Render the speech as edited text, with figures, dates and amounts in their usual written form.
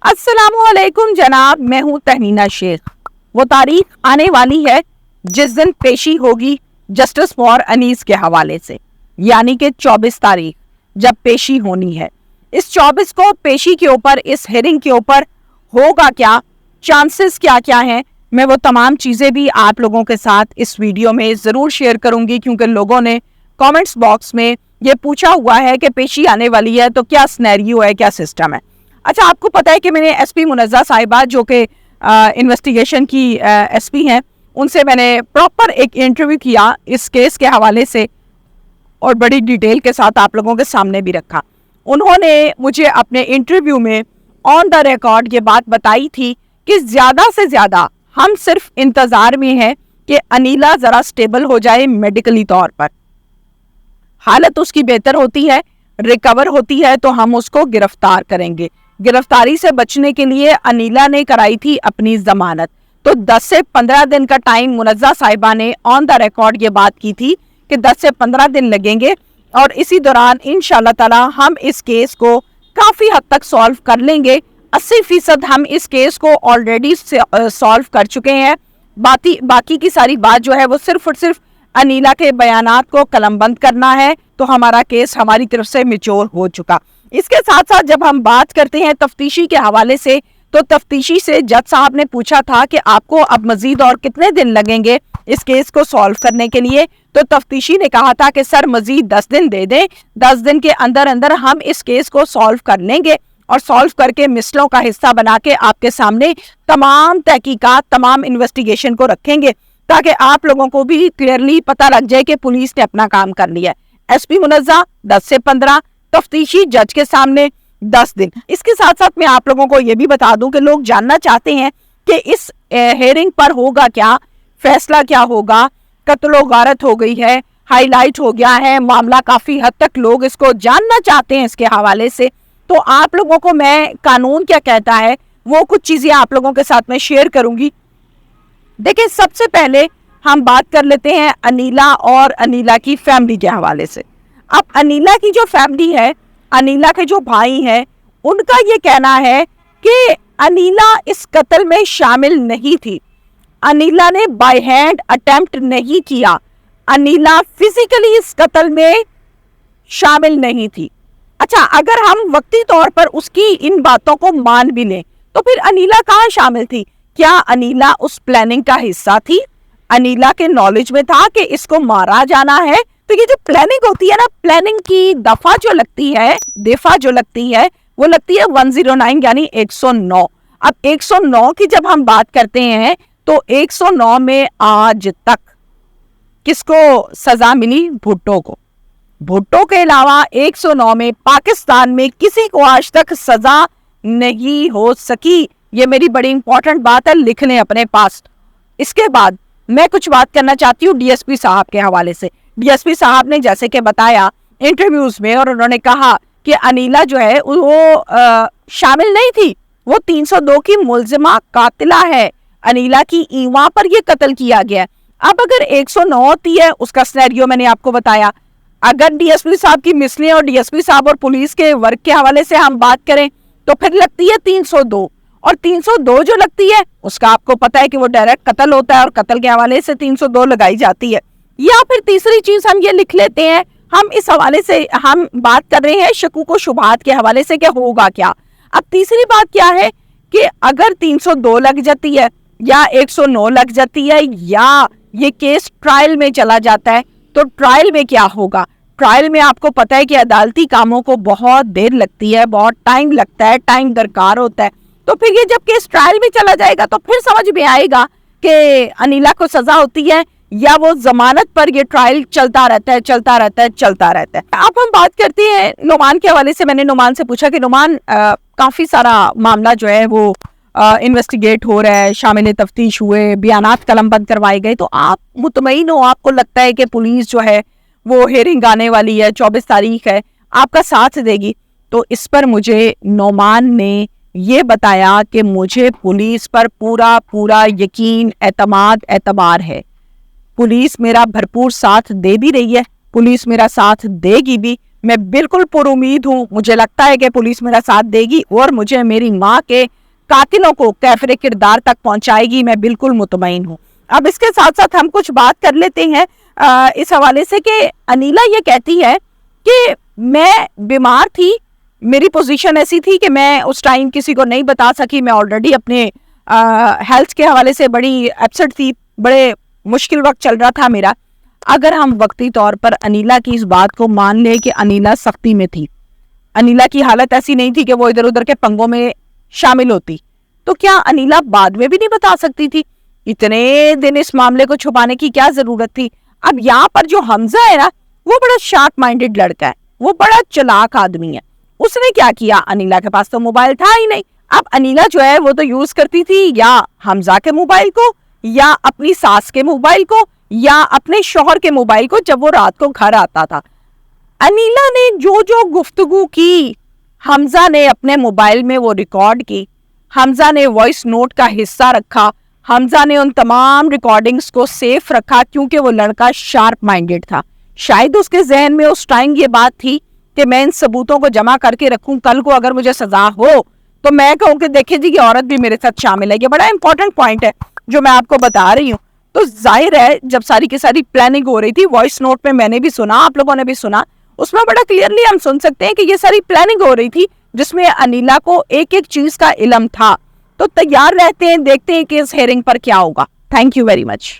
अस्सलाम वालेकुम जनाब, मैं हूँ तहनीना शेख। वो तारीख आने वाली है जिस दिन पेशी होगी जस्टिस फॉर अनीस के हवाले से, यानी कि 24 तारीख जब पेशी होनी है। इस 24 को पेशी के ऊपर, इस हियरिंग के ऊपर होगा क्या, चांसेस क्या क्या हैं, मैं वो तमाम चीज़ें भी आप लोगों के साथ इस वीडियो में ज़रूर शेयर करूंगी, क्योंकि लोगों ने कमेंट्स बॉक्स में ये पूछा हुआ है कि पेशी आने वाली है तो क्या सिनेरियो है, क्या सिस्टम है। अच्छा, आपको पता है कि मैंने एसपी मुनज़्ज़ा साहिबा, जो कि इन्वेस्टिगेशन की एसपी हैं, उनसे मैंने प्रॉपर एक इंटरव्यू किया इस केस के हवाले से और बड़ी डिटेल के साथ आप लोगों के सामने भी रखा। उन्होंने मुझे अपने इंटरव्यू में ऑन द रिकॉर्ड ये बात बताई थी कि ज़्यादा से ज़्यादा हम सिर्फ इंतज़ार में हैं कि अनीला ज़रा स्टेबल हो जाए मेडिकली तौर पर, हालत उसकी बेहतर होती है, रिकवर होती है तो हम उसको गिरफ्तार करेंगे। गिरफ्तारी से बचने के लिए अनीला ने कराई थी अपनी जमानत, तो 10 से 15 दिन का टाइम मुनज़्ज़ा साहिबा ने ऑन द रिकॉर्ड ये बात की थी कि 10 से 15 दिन लगेंगे और इसी दौरान इंशाल्लाह ताला हम इस केस को काफ़ी हद तक सॉल्व कर लेंगे। 80% हम इस केस को ऑलरेडी सॉल्व कर चुके हैं। बाकी की सारी बात जो है वो सिर्फ और सिर्फ अनीला के बयानात को कलमबंद करना है, तो हमारा केस हमारी तरफ से मैच्योर हो चुका। इसके साथ साथ जब हम बात करते हैं तफ्तीशी के हवाले से, तो तफ्तीशी से जज साहब ने पूछा था कि आपको अब मजीद और कितने दिन लगेंगे इस केस को सॉल्व करने के लिए, तो तफ्तीशी ने कहा था कि सर मजीद 10 दिन दे दें, 10 दिन के अंदर अंदर हम इस केस को सॉल्व कर लेंगे और सॉल्व करके मिसलों का हिस्सा बना के आपके सामने तमाम तहकीकात, तमाम इन्वेस्टिगेशन को रखेंगे, ताकि आप लोगों को भी क्लियरली पता लग जाए कि पुलिस ने अपना काम कर लिया। एसपी मुनज़्ज़ा 10 से 15, तफ्तीशी जज के सामने 10 दिन। इसके साथ साथ मैं आप लोगों को ये भी बता दूं कि लोग जानना चाहते हैं कि इस हेयरिंग पर होगा क्या, फैसला क्या होगा। कत्लो गारत हो गई है, हाईलाइट हो गया है मामला, काफ़ी हद तक लोग इसको जानना चाहते हैं इसके हवाले से। तो आप लोगों को मैं कानून क्या कहता है वो कुछ चीज़ें आप लोगों के साथ में शेयर करूंगी। देखिए, सबसे पहले हम बात कर लेते हैं अनीला और अनीला की फैमिली के हवाले से। अब अनीला की जो फैमिली है, अनीला के जो भाई हैं, उनका ये कहना है कि अनीला इस कत्ल में शामिल नहीं थी, अनीला ने बाय हैंड अटेम्प्ट नहीं किया, अनीला फिजिकली इस कत्ल में शामिल नहीं थी। अच्छा, अगर हम वक्ती तौर पर उसकी इन बातों को मान भी लें तो फिर अनीला कहाँ शामिल थी? क्या अनीला उस प्लानिंग का हिस्सा थी? अनीला के नॉलेज में था कि इसको मारा जाना है? तो ये जो प्लानिंग होती है ना, प्लानिंग की दफा जो लगती है, दफा जो लगती है वो लगती है 109 यानी 109। अब 109 की जब हम बात करते हैं तो 109 में आज तक किसको सजा मिली? भुट्टो को। भुट्टो के अलावा 109 में पाकिस्तान में किसी को आज तक सजा नहीं हो सकी। ये मेरी बड़ी इंपॉर्टेंट बात है, लिख लें अपने पास। इसके बाद मैं कुछ बात करना चाहती हूँ डीएसपी साहब के हवाले से। डीएसपी साहब ने जैसे कि बताया इंटरव्यूज में, और उन्होंने कहा कि अनीला जो है वो शामिल नहीं थी, वो 302 की मुल्जिमा कातिला है, अनीला की ईवा पर ये कत्ल किया गया। अब अगर 109 होती है, उसका सिनेरियो मैंने आपको बताया। अगर डीएसपी साहब की मिसलें और डीएसपी साहब और पुलिस के वर्क के हवाले से हम बात करें तो फिर लगती है 302, और 302 जो लगती है उसका आपको पता है कि वो डायरेक्ट कत्ल होता है और कत्ल के हवाले से 302 लगाई जाती है। या फिर तीसरी चीज हम ये लिख लेते हैं, हम इस हवाले से हम बात कर रहे हैं शकूक व शुबहात के हवाले से, क्या होगा क्या। अब तीसरी बात क्या है कि अगर 302 लग जाती है या 109 लग जाती है या ये केस ट्रायल में चला जाता है, तो ट्रायल में क्या होगा? ट्रायल में आपको पता है कि अदालती कामों को बहुत देर लगती है, बहुत टाइम लगता है, टाइम दरकार होता है। तो फिर ये जब केस ट्रायल में चला जाएगा तो फिर समझ में आएगा कि अनीला को सजा होती है या वो जमानत पर ये ट्रायल चलता रहता है, चलता रहता है, चलता रहता है। अब हम बात करते हैं नुमान के हवाले से। मैंने नुमान से पूछा कि नुमान, काफी सारा मामला जो है वो इन्वेस्टिगेट हो रहा है, शामिल तफ्तीश हुए, बयानात कलमबंद करवाए गए, तो आप मुतमईन हो? आपको लगता है कि पुलिस जो है वो हेयरिंग आने वाली है, 24 तारीख है, आपका साथ देगी? तो इस पर मुझे नुमान ने ये बताया कि मुझे पुलिस पर पूरा पूरा यकीन, एतबार है। पुलिस मेरा भरपूर साथ दे भी रही है, पुलिस मेरा साथ देगी भी। मैं बिल्कुल पुरुमीद हूँ, मुझे लगता है कि पुलिस मेरा साथ देगी और मुझे मेरी माँ के قاتلوں کو کیفر کردار تک پہنچائے گی، میں بالکل مطمئن ہوں۔ اب اس کے ساتھ ساتھ ہم کچھ بات کر لیتے ہیں اس حوالے سے کہ انیلا یہ کہتی ہے کہ میں بیمار تھی، میری پوزیشن ایسی تھی کہ میں اس ٹائم کسی کو نہیں بتا سکی، میں آلریڈی اپنے ہیلتھ کے حوالے سے بڑی اپسٹ تھی، بڑے مشکل وقت چل رہا تھا میرا۔ اگر ہم وقتی طور پر انیلا کی اس بات کو مان لیں کہ انیلا سختی میں تھی، انیلا کی حالت ایسی نہیں تھی کہ وہ ادھر ادھر کے پنگوں میں شامل ہوتی، تو کیا انیلا بعد میں بھی نہیں بتا سکتی تھی؟ اتنے دن اس معاملے کو چھپانے کی کیا ضرورت تھی؟ اب یہاں پر جو حمزہ ہے نا، وہ بڑا شارپ مائنڈڈ لڑکا ہے، وہ بڑا چلاک آدمی ہے۔ اس نے کیا کیا، انیلا کے پاس تو موبائل تھا ہی نہیں، اب انیلا جو ہے وہ تو یوز کرتی تھی یا حمزہ کے موبائل کو، یا اپنی ساس کے موبائل کو، یا اپنے شوہر کے موبائل کو جب وہ رات کو گھر آتا تھا۔ انیلا نے جو گفتگو کی، حمزہ نے اپنے موبائل میں وہ ریکارڈ کی، حمزہ نے وائس نوٹ کا حصہ رکھا، حمزہ نے ان تمام ریکارڈنگز کو سیف رکھا، کیونکہ وہ لڑکا شارپ مائنڈڈ تھا۔ شاید اس کے ذہن میں اس ٹائم یہ بات تھی کہ میں ان ثبوتوں کو جمع کر کے رکھوں، کل کو اگر مجھے سزا ہو تو میں کہوں کہ دیکھیں جی یہ عورت بھی میرے ساتھ شامل ہے۔ یہ بڑا امپورٹنٹ پوائنٹ ہے جو میں آپ کو بتا رہی ہوں۔ تو ظاہر ہے جب ساری کی ساری پلاننگ ہو رہی تھی، وائس نوٹ میں نے بھی سنا، آپ لوگوں نے بھی سنا، اس میں بڑا کلیئرلی ہم سن سکتے ہیں کہ یہ ساری پلاننگ ہو رہی تھی جس میں انیلا کو ایک ایک چیز کا علم تھا۔ تو تیار رہتے ہیں، دیکھتے ہیں کہ اس ہیئرنگ پر کیا ہوگا۔ Thank you very much.